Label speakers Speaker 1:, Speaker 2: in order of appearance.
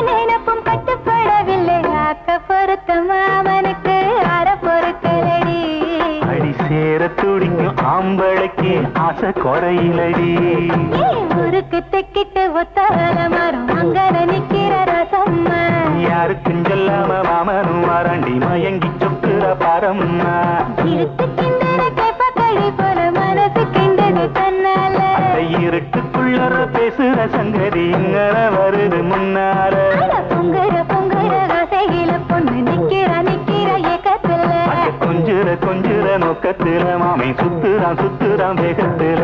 Speaker 1: நினப்பும் கட்டுப்படவில்லை ஆக்க பொறுத்த மாமனுக்கு அற பொறுக்கலடி
Speaker 2: அடி சேர துடிக்கும் ஆம்பளைக்கு ஆசை குறையிலடி
Speaker 1: ஊருக்கு தெக்கிட்டு ஒத்தால மரம் அங்கன நிக்கிற ரசம்மா
Speaker 2: யாருக்கும் சொல்லாம மாமனும் வாராண்டி மயங்கி சொக்குற பாரம்மா
Speaker 1: இருக்கு கிண்டன கேப்ப கழி போல மனசு கிண்டது தன்னால
Speaker 2: இருட்டுக்குள்ளற பேசுற சங்கதி இங்கன வருது முன்னார
Speaker 1: பொங்குற பொங்குற கசையில பொண்ணு நிக்கிற நிக்கிற ஏக்கத்துல
Speaker 2: கொஞ்சுற கொஞ்சுற நோக்கத்துல மாமை சுத்துறான் சுத்துறான் வேகத்துல